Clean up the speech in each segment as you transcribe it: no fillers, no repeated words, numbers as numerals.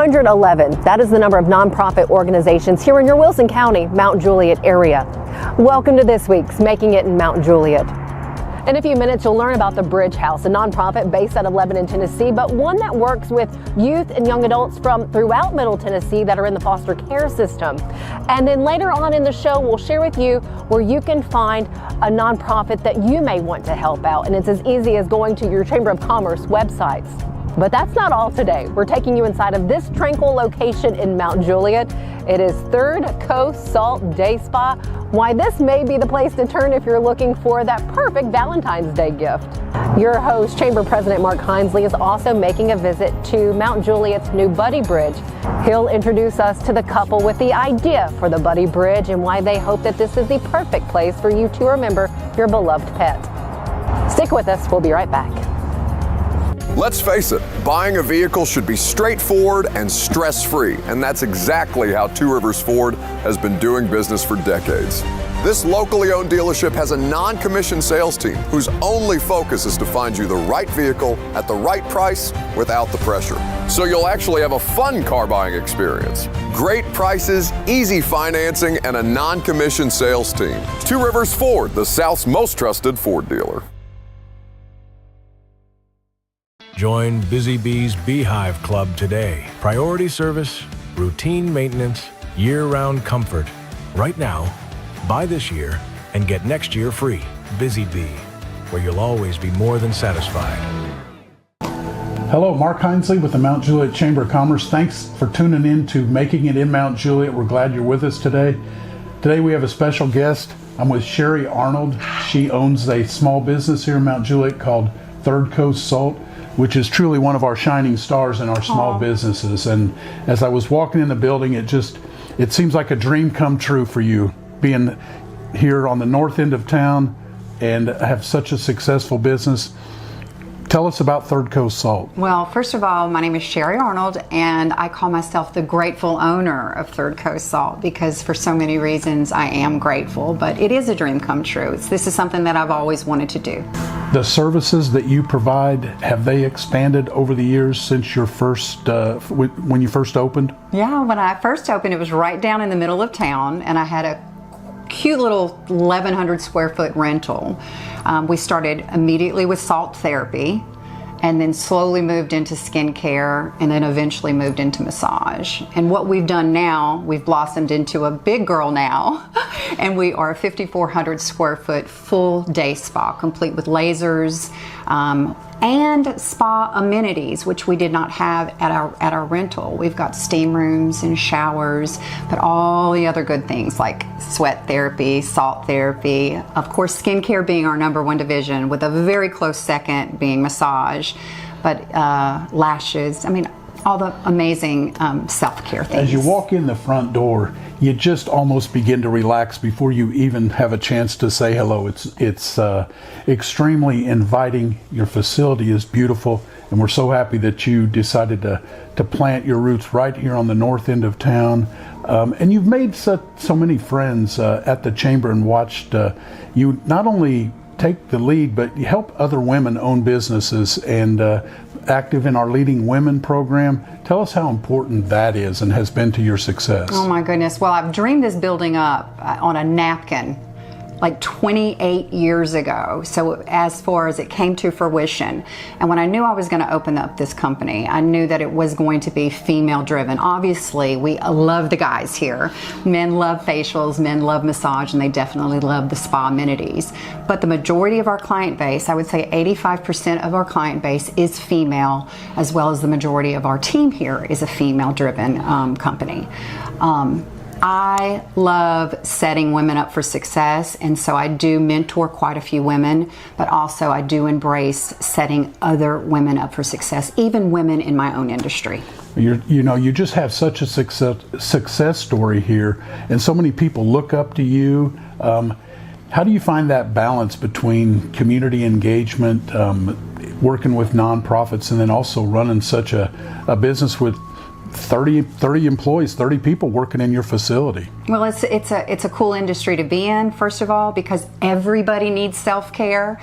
111, that is the number of nonprofit organizations here in your Wilson County, Mount Juliet area. Welcome to this week's Making It in Mount Juliet. In a few minutes, you'll learn about the Bridge House, a nonprofit based out of Lebanon, Tennessee, but one that works with youth and young adults from throughout Middle Tennessee that are in the foster care system. And then later on in the show, we'll share with you where you can find a nonprofit that you may want to help out. And it's as easy as going to your Chamber of Commerce websites. But that's not all today. We're taking you inside of this tranquil location in Mount Juliet. It is Third Coast Salt Day Spa. Why this may be the place to turn if you're looking for that perfect Valentine's Day gift. Your host, Chamber President Mark Hinesley, is also making a visit to Mount Juliet's new Buddy Bridge. He'll introduce us to the couple with the idea for the Buddy Bridge and why they hope that this is the perfect place for you to remember your beloved pet. Stick with us, we'll be right back. Let's face it, buying a vehicle should be straightforward and stress-free, and that's exactly how Two Rivers Ford has been doing business for decades. This locally owned dealership has a non-commissioned sales team whose only focus is to find you the right vehicle at the right price without the pressure. So you'll actually have a fun car buying experience. Great prices, easy financing, and a non-commissioned sales team. Two Rivers Ford, the South's most trusted Ford dealer. Join Busy Bee's Beehive Club today. Priority service, routine maintenance, year-round comfort. Right now, buy this year and get next year free. Busy Bee, where you'll always be more than satisfied. Hello, Mark Hinesley with the Mount Juliet Chamber of Commerce. Thanks for tuning in to Making It in Mount Juliet. We're glad you're with us today. Today we have a special guest. I'm with Sherry Arnold. She owns a small business here in Mount Juliet called Third Coast Salt, which is truly one of our shining stars in our small businesses. And as I was walking in the building, it seems like a dream come true for you, being here on the north end of town and have such a successful business. Tell us about Third Coast Salt. Well, first of all, my name is Sherry Arnold, and I call myself the grateful owner of Third Coast Salt because for so many reasons I am grateful, but it is a dream come true. This is something that I've always wanted to do. The services that you provide, have they expanded over the years since your first, when you first opened? Yeah, when I first opened, it was right down in the middle of town, and I had a cute little 1,100 square foot rental. We started immediately with salt therapy and then slowly moved into skincare and then eventually moved into massage. And what we've done now, we've blossomed into a big girl now, and we are a 5,400 square foot full day spa, complete with lasers and spa amenities, which we did not have at our rental. We've got steam rooms and showers, but all the other good things like sweat therapy, salt therapy, of course skincare being our #1 division, with a very close second being massage, but lashes, I mean, all the amazing self-care things. As you walk in the front door, you just almost begin to relax before you even have a chance to say hello. It's extremely inviting. Your facility is beautiful, and we're so happy that you decided to plant your roots right here on the north end of town. And you've made so many friends at the Chamber and watched you not only take the lead, but you help other women own businesses and active in our Leading Women program. Tell us how important that is and has been to your success. Oh my goodness. Well, I've dreamed this building up on a napkin like 28 years ago. So as far as it came to fruition, and when I knew I was going to open up this company, I knew that it was going to be female driven. Obviously, we love the guys here. Men love facials, men love massage, and they definitely love the spa amenities. But the majority of our client base, I would say 85% of our client base is female, as well as the majority of our team here is a female driven company. I love setting women up for success, and so I do mentor quite a few women, but also I do embrace setting other women up for success, even women in my own industry. You just have such a success story here, and so many people look up to you. How do you find that balance between community engagement, working with nonprofits, and then also running such a business with 30 employees, 30 people working in your facility. Well, it's a cool industry to be in, first of all, because everybody needs self-care.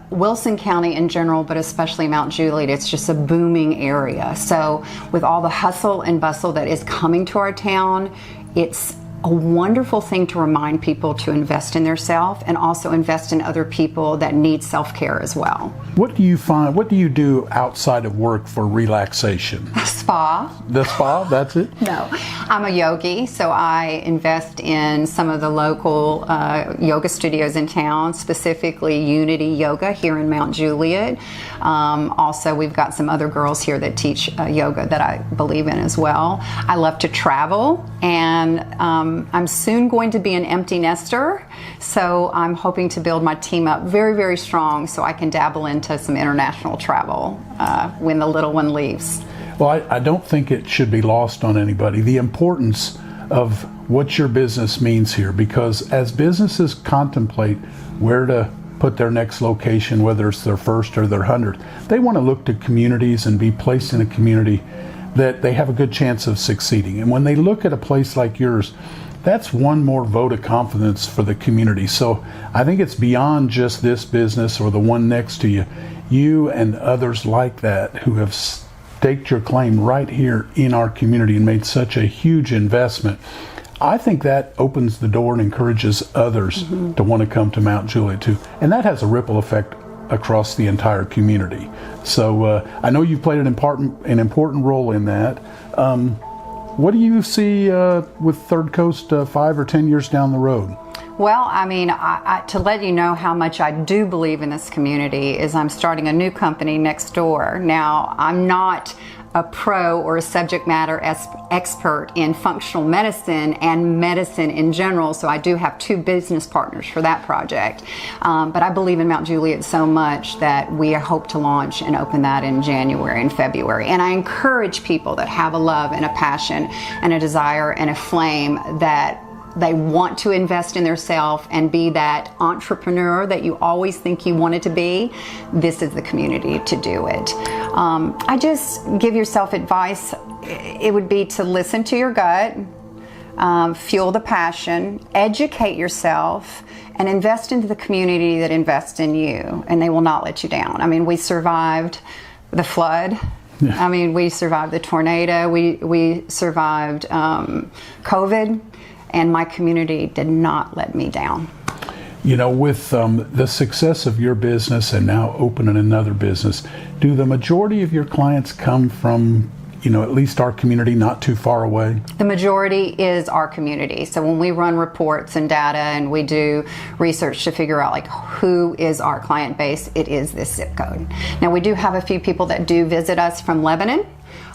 Wilson County in general, but especially Mount Juliet, it's just a booming area. So with all the hustle and bustle that is coming to our town, it's a wonderful thing to remind people to invest in themselves and also invest in other people that need self-care as well. What do you find, what do you do outside of work for relaxation? Spa. The spa, that's it? No, I'm a yogi, so I invest in some of the local yoga studios in town, specifically Unity Yoga here in Mount Juliet. Also, we've got some other girls here that teach yoga that I believe in as well. I love to travel, and I'm soon going to be an empty nester, so I'm hoping to build my team up very, very strong so I can dabble into some international travel when the little one leaves. Well, I don't think it should be lost on anybody, the importance of what your business means here, because as businesses contemplate where to put their next location, whether it's their first or their 100th, they want to look to communities and be placed in a community that they have a good chance of succeeding. And when they look at a place like yours, that's one more vote of confidence for the community. So I think it's beyond just this business or the one next to you. You and others like that who have staked your claim right here in our community and made such a huge investment. I think that opens the door and encourages others to want to come to Mount Juliet too. And that has a ripple effect across the entire community. So I know you've played an important role in that. What do you see with Third Coast 5 or 10 years down the road? Well, I mean, to let you know how much I do believe in this community is I'm starting a new company next door. Now, I'm not a pro or a subject matter expert in functional medicine and medicine in general, so I do have 2 business partners for that project. But I believe in Mount Juliet so much that we hope to launch and open that in January and February. And I encourage people that have a love and a passion and a desire and a flame that they want to invest in themselves and be that entrepreneur that you always think you wanted to be. This is the community to do it. I just give yourself advice. It would be to listen to your gut, fuel the passion, educate yourself, and invest into the community that invests in you, and they will not let you down. I mean, we survived the flood. Yeah. I mean, we survived the tornado. We survived COVID. And my community did not let me down. You know, with the success of your business and now opening another business, do the majority of your clients come from, you know, at least our community, not too far away? The majority is our community. So when we run reports and data and we do research to figure out like who is our client base, it is this zip code. Now we do have a few people that do visit us from Lebanon.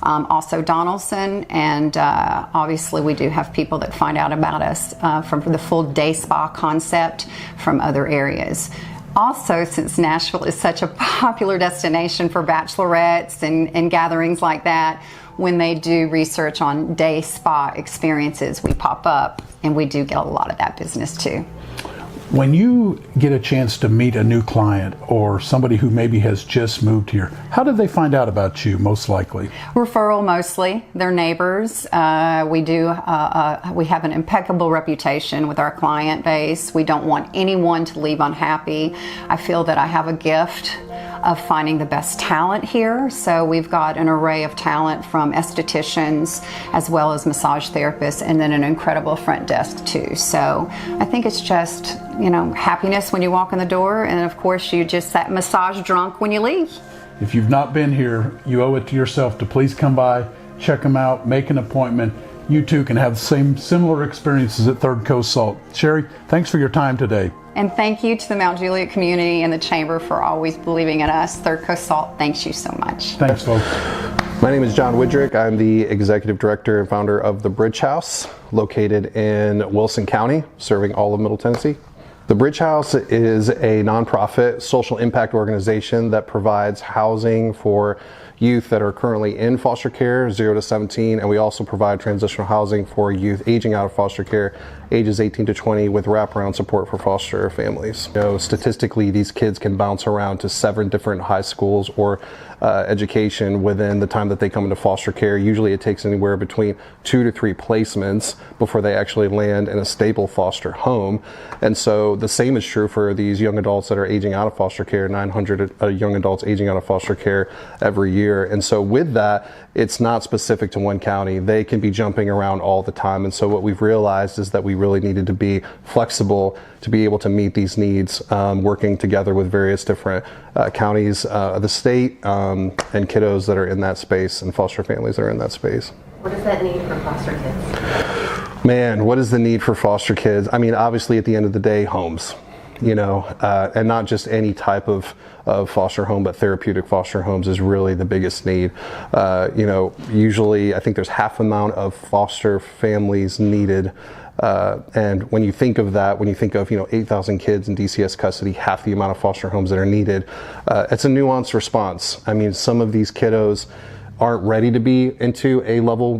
Also Donaldson, and obviously we do have people that find out about us from the full day spa concept from other areas. Also, since Nashville is such a popular destination for bachelorettes and gatherings like that, when they do research on day spa experiences, we pop up and we do get a lot of that business too. When you get a chance to meet a new client or somebody who maybe has just moved here, how did they find out about you most likely? Referral mostly. They're neighbors. We have an impeccable reputation with our client base. We don't want anyone to leave unhappy. I feel that I have a gift of finding the best talent here. So we've got an array of talent from estheticians as well as massage therapists, and then an incredible front desk too. So I think it's just, you know, happiness when you walk in the door, and of course you just that massage drunk when you leave. If you've not been here, you owe it to yourself to please come by, check them out, make an appointment. You too can have the similar experiences at Third Coast Salt. Sherry, thanks for your time today. And thank you to the Mount Juliet community and the Chamber for always believing in us. Third Coast Salt, thanks you so much. Thanks, folks. My name is John Widrick. I'm the Executive Director and founder of the Bridge House, located in Wilson County, serving all of Middle Tennessee. The Bridge House is a nonprofit social impact organization that provides housing for youth that are currently in foster care, 0 to 17, and we also provide transitional housing for youth aging out of foster care, ages 18 to 20, with wraparound support for foster families. Statistically, these kids can bounce around to 7 different high schools or education within the time that they come into foster care. Usually it takes anywhere between 2 to 3 placements before they actually land in a stable foster home. And so the same is true for these young adults that are aging out of foster care, 900 young adults aging out of foster care every year. And so with that, it's not specific to one county. They can be jumping around all the time. And so what we've realized is that we really needed to be flexible to be able to meet these needs, working together with various different counties of the state and kiddos that are in that space and foster families that are in that space. What is that need for foster kids? Man, what is the need for foster kids? I mean, obviously at the end of the day, homes. And not just any type of foster home, but therapeutic foster homes is really the biggest need. Usually I think there's half the amount of foster families needed. And when you think of that, when you think of 8,000 kids in DCS custody, half the amount of foster homes that are needed, it's a nuanced response. I mean, some of these kiddos aren't ready to be into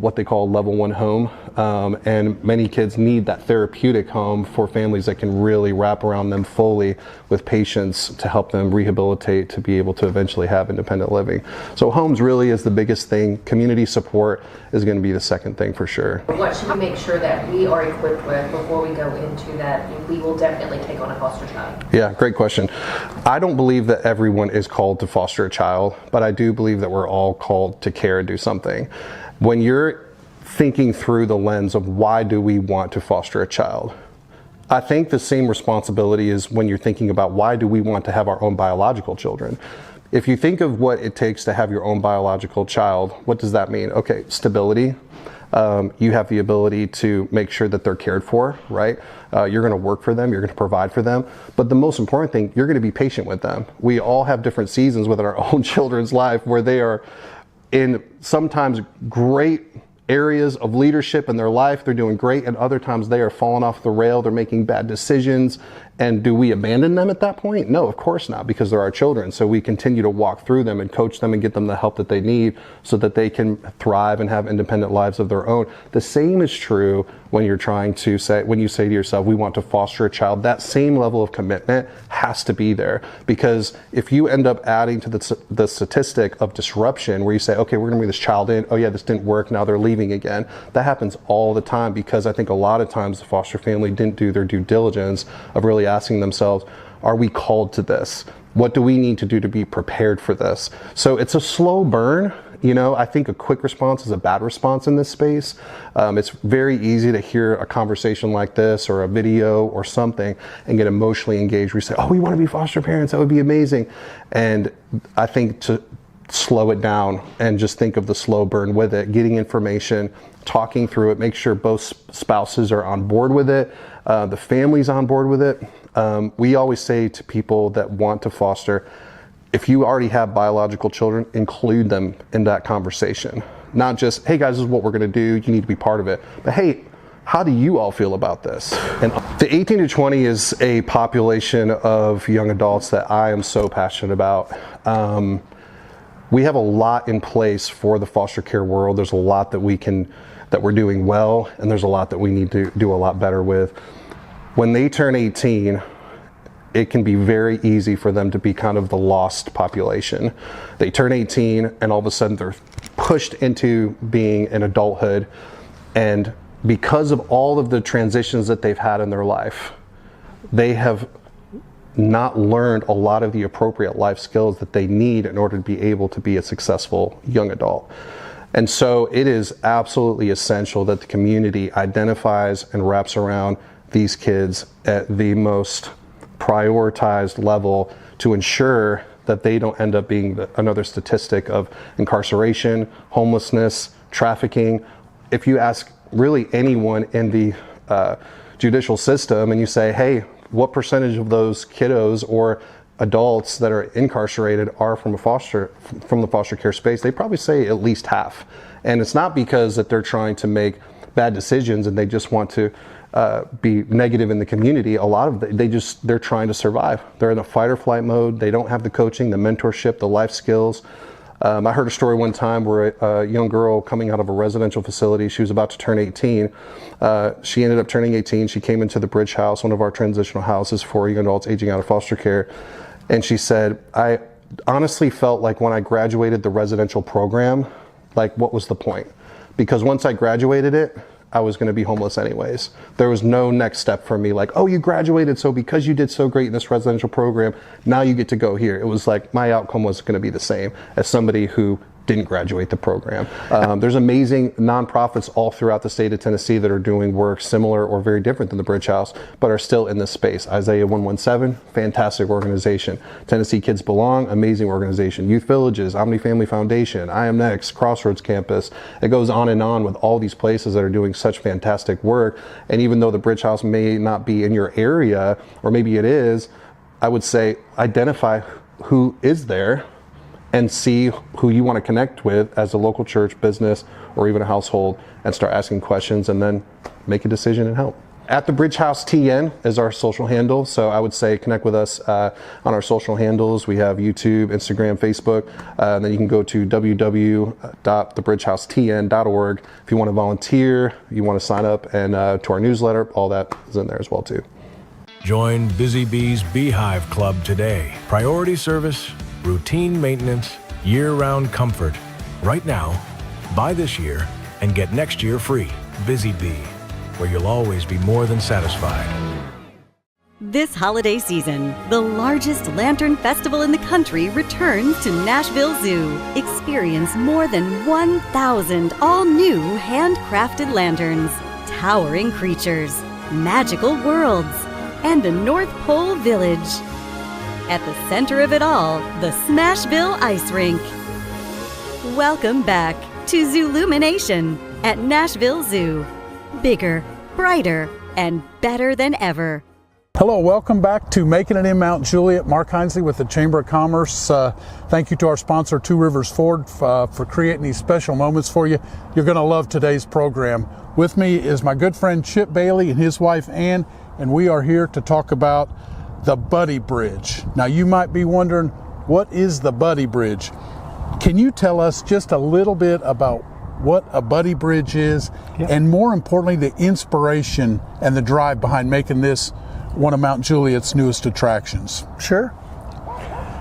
what they call level 1 home. And many kids need that therapeutic home for families that can really wrap around them fully with patience to help them rehabilitate to be able to eventually have independent living. So homes really is the biggest thing. Community support is going to be the second thing for sure. What should we make sure that we are equipped with before we go into that? We will definitely take on a foster child. Yeah, great question. I don't believe that everyone is called to foster a child, but I do believe that we're all called to care and do something. When you're thinking through the lens of why do we want to foster a child, I think the same responsibility is when you're thinking about why do we want to have our own biological children. If you think of what it takes to have your own biological child, what does that mean? Okay, stability. You have the ability to make sure that they're cared for, right? You're going to work for them, you're going to provide for them. But the most important thing, you're going to be patient with them. We all have different seasons within our own children's life where they are in sometimes great areas of leadership in their life, they're doing great, and other times they are falling off the rail, they're making bad decisions. And do we abandon them at that point? No, of course not, because they're our children. So we continue to walk through them and coach them and get them the help that they need so that they can thrive and have independent lives of their own. The same is true when you're when you say to yourself, we want to foster a child. That same level of commitment has to be there, because if you end up adding to the statistic of disruption where you say, okay, we're going to bring this child in, oh yeah, this didn't work, now they're leaving again. That happens all the time, because I think a lot of times the foster family didn't do their due diligence of really asking themselves, are we called to this? What do we need to do to be prepared for this? So it's a slow burn. I think a quick response is a bad response in this space. It's very easy to hear a conversation like this or a video or something and get emotionally engaged. We say, oh, we want to be foster parents. That would be amazing. And I think to slow it down and just think of the slow burn with it, getting information, talking through it, make sure both spouses are on board with it, the family's on board with it. We always say to people that want to foster, if you already have biological children, include them in that conversation. Not just, hey guys, this is what we're going to do, you need to be part of it. But hey, how do you all feel about this? And the 18 to 20 is a population of young adults that I am so passionate about. We have a lot in place for the foster care world. There's a lot that we're doing well, and there's a lot that we need to do a lot better with. When they turn 18, it can be very easy for them to be kind of the lost population. They turn 18 and all of a sudden they're pushed into being in adulthood, and because of all of the transitions that they've had in their life, they have not learned a lot of the appropriate life skills that they need in order to be able to be a successful young adult. And so it is absolutely essential that the community identifies and wraps around these kids at the most prioritized level to ensure that they don't end up being another statistic of incarceration, homelessness, trafficking. If you ask really anyone in the judicial system and you say, hey, what percentage of those kiddos or adults that are incarcerated are from the foster care space, they probably say at least half. And it's not because that they're trying to make bad decisions and they just want to be negative in the community. A lot of they're trying to survive. They're in a fight or flight mode. They don't have the coaching, the mentorship, the life skills. I heard a story one time where a young girl coming out of a residential facility, she was about to turn 18. She ended up turning 18. She came into the Bridge House, one of our transitional houses for young adults aging out of foster care. And she said, I honestly felt like when I graduated the residential program, like what was the point? Because once I graduated it, I was going to be homeless anyways. There was no next step for me like, oh, you graduated, so because you did so great in this residential program, now you get to go here. It was like my outcome was going to be the same as somebody who didn't graduate the program. There's amazing nonprofits all throughout the state of Tennessee that are doing work similar or very different than the Bridge House, but are still in this space. Isaiah 117, fantastic organization. Tennessee Kids Belong, amazing organization. Youth Villages, Omni Family Foundation, I Am Next, Crossroads Campus. It goes on and on with all these places that are doing such fantastic work. And even though the Bridge House may not be in your area, or maybe it is, I would say identify who is there and see who you want to connect with as a local church, business, or even a household, and start asking questions and then make a decision and help. At the Bridge House TN is our social handle, so I would say connect with us on our social handles. We have YouTube, Instagram, Facebook, and then you can go to www.thebridgehousetn.org if you want to volunteer, you want to sign up, and to our newsletter, all that is in there as well too. Join Busy Bee's Beehive Club today. Priority service, routine maintenance, year-round comfort. Right now, buy this year and get next year free. Busy Bee, where you'll always be more than satisfied. This holiday season, the largest lantern festival in the country returns to Nashville Zoo. Experience more than 1,000 all-new handcrafted lanterns, towering creatures, magical worlds, and a North Pole village. At the center of it all, the Smashville Ice Rink. Welcome back to Zoolumination at Nashville Zoo. Bigger, brighter, and better than ever. Hello, welcome back to Making It in Mount Juliet. Mark Hinesley with the Chamber of Commerce. Thank you to our sponsor, Two Rivers Ford, for creating these special moments for you. You're going to love today's program. With me is my good friend Chip Bailey and his wife Ann, and we are here to talk about the Buddy Bridge. Now you might be wondering, what is the Buddy Bridge? Can you tell us just a little bit about what a Buddy Bridge is, and more importantly, the inspiration and the drive behind making this one of Mount Juliet's newest attractions? Sure.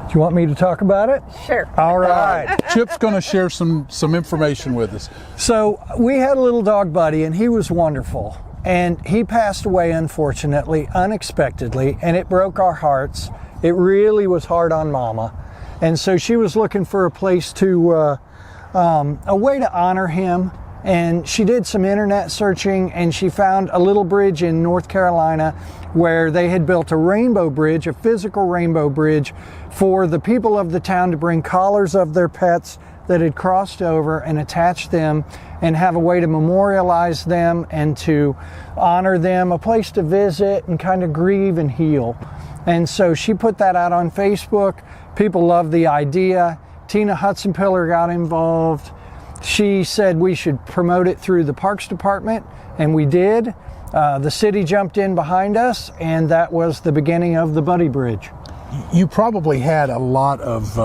Do you want me to talk about it? Sure. All right. Chip's going to share some information with us. So we had a little dog Buddy, and he was wonderful. And he passed away, unfortunately, unexpectedly, and it broke our hearts. It really was hard on Mama. And so she was looking for a place to, a way to honor him. And she did some internet searching, and she found a little bridge in North Carolina where they had built a rainbow bridge, a physical rainbow bridge, for the people of the town to bring collars of their pets that had crossed over and attach them and have a way to memorialize them and to honor them, a place to visit and kind of grieve and heal. And so she put that out on Facebook. People loved the idea. Tina Hudson-Pillar got involved. She said we should promote it through the Parks Department, and we did. The city jumped in behind us, and that was the beginning of the Buddy Bridge. You probably had a lot of,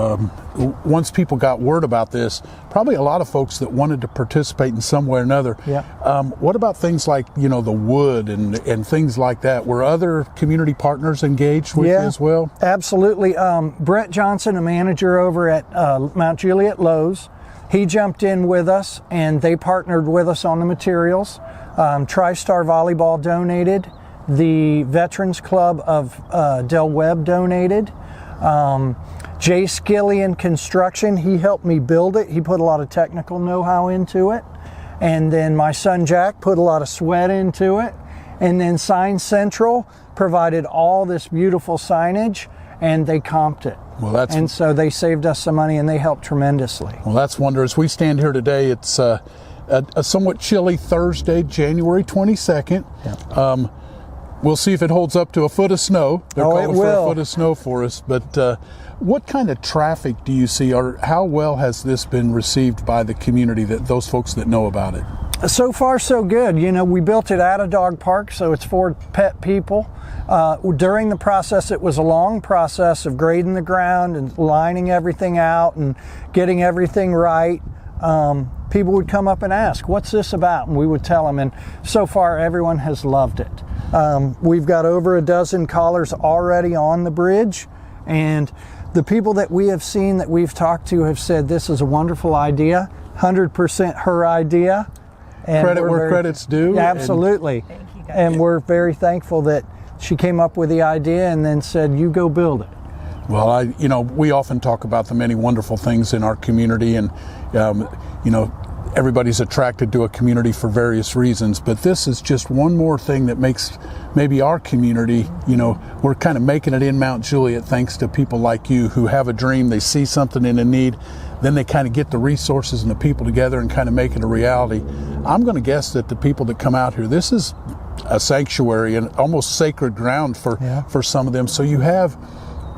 once people got word about this, probably a lot of folks that wanted to participate in some way or another. Yeah. What about things like, the wood and things like that? Were other community partners engaged with you as well? Absolutely. Brett Johnson, a manager over at Mount Juliet Lowe's, he jumped in with us, and they partnered with us on the materials. TriStar Volleyball donated. The Veterans Club of Del Webb donated. Jay Skillian Construction, he helped me build it. He put a lot of technical know-how into it. And then my son Jack put a lot of sweat into it. And then Sign Central provided all this beautiful signage, and they comped it. And so they saved us some money, and they helped tremendously. Well, that's wonderful. As we stand here today, it's a somewhat chilly Thursday, January 22nd. Yeah. We'll see if it holds up to a foot of snow. They're calling for a foot of snow for us. But what kind of traffic do you see, or how well has this been received by the community, those folks that know about it? So far, so good. You know, we built it at a dog park, so it's for pet people. During the process, it was a long process of grading the ground and lining everything out and getting everything right. People would come up and ask, what's this about? And we would tell them, and so far everyone has loved it. We've got over a dozen collars already on the bridge, and the people that we have seen that we've talked to have said this is a wonderful idea, 100% her idea. And Credit where credit's due. Yeah, absolutely. And we're very thankful that she came up with the idea and then said, you go build it. Well, we often talk about the many wonderful things in our community, and everybody's attracted to a community for various reasons, but this is just one more thing that makes maybe our community, we're kind of making it in Mount Juliet thanks to people like you who have a dream, they see something in a need, then they kind of get the resources and the people together and kind of make it a reality. I'm going to guess that the people that come out here, this is a sanctuary and almost sacred ground for some of them. So you have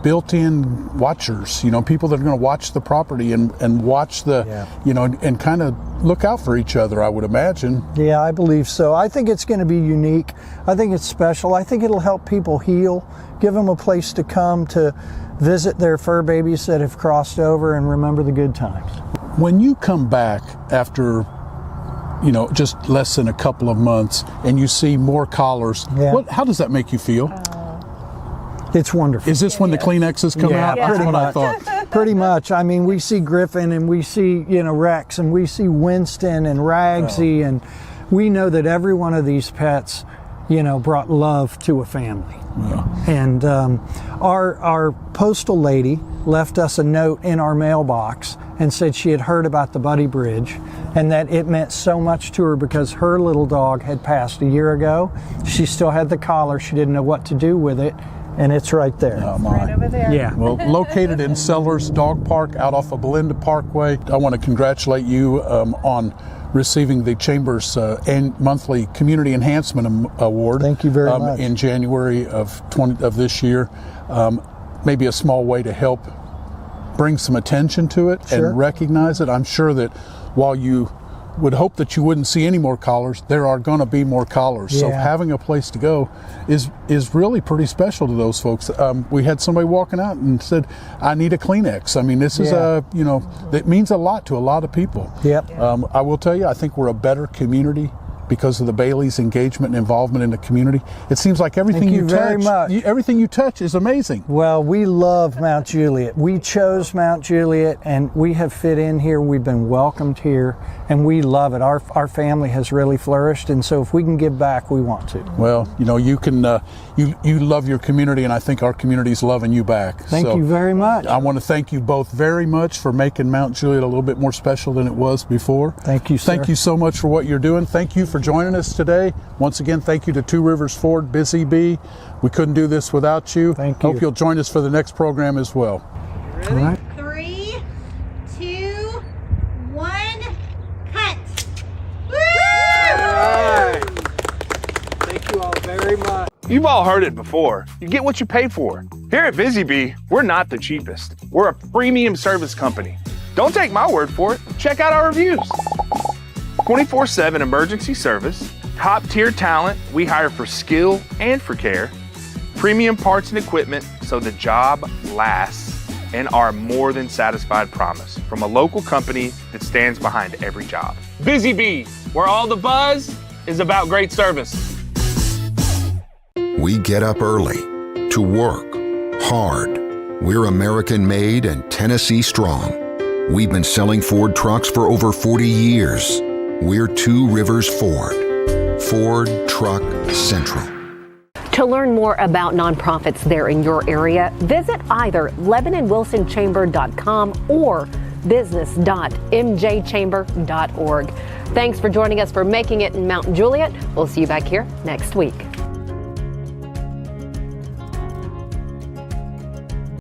built-in watchers, people that are going to watch the property and watch the, and kind of look out for each other, I would imagine. Yeah, I believe so. I think it's going to be unique. I think it's special. I think it'll help people heal, give them a place to come to visit their fur babies that have crossed over and remember the good times. When you come back after just less than a couple of months and you see more collars, how does that make you feel? It's wonderful. Is this when the Kleenexes come out? That's what I thought. Pretty much. I mean, we see Griffin and we see, Rex and we see Winston and Ragsy, and we know that every one of these pets, brought love to a family. Yeah. And our postal lady left us a note in our mailbox and said she had heard about the Buddy Bridge and that it meant so much to her because her little dog had passed a year ago. She still had the collar. She didn't know what to do with it. And it's right there. Oh, my. Right over there. Yeah. Well, located in Sellers Dog Park out off of Belinda Parkway. I want to congratulate you on receiving the Chamber's monthly Community Enhancement Award. Thank you very much. In January of this year. Maybe a small way to help bring some attention to it and recognize it. I'm sure that while you would hope that you wouldn't see any more collars, there are going to be more collars. So having a place to go is really pretty special to those folks. We had somebody walking out and said, I need a Kleenex. I mean, this is that means a lot to a lot of people. Yep. I will tell you, I think we're a better community because of the Bailey's engagement and involvement in the community. It seems like everything everything you touch is amazing. Well, we love Mount Juliet. We chose Mount Juliet and we have fit in here. We've been welcomed here and we love it. Our family has really flourished, and so if we can give back, we want to. Well, you can you love your community, and I think our community's loving you back. Thank you very much. I want to thank you both very much for making Mount Juliet a little bit more special than it was before. Thank you, sir. Thank you so much for what you're doing. Thank you for joining us today. Once again, thank you to Two Rivers Ford, Busy Bee. We couldn't do this without you. Thank you. Hope you'll join us for the next program as well. Ready? All right. 3, 2, 1, cut. Woo! Thank you all very much. You've all heard it before. You get what you pay for. Here at Busy Bee, we're not the cheapest. We're a premium service company. Don't take my word for it. Check out our reviews. 24/7 emergency service, top tier talent we hire for skill and for care, premium parts and equipment so the job lasts, and our more than satisfied promise from a local company that stands behind every job. Busy Bee, where all the buzz is about great service. We get up early to work hard. We're American made and Tennessee strong. We've been selling Ford trucks for over 40 years. We're Two Rivers Ford. Ford Truck Central. To learn more about nonprofits there in your area, visit either LebanonWilsonChamber.com or business.mjchamber.org. Thanks for joining us for Making It in Mount Juliet. We'll see you back here next week.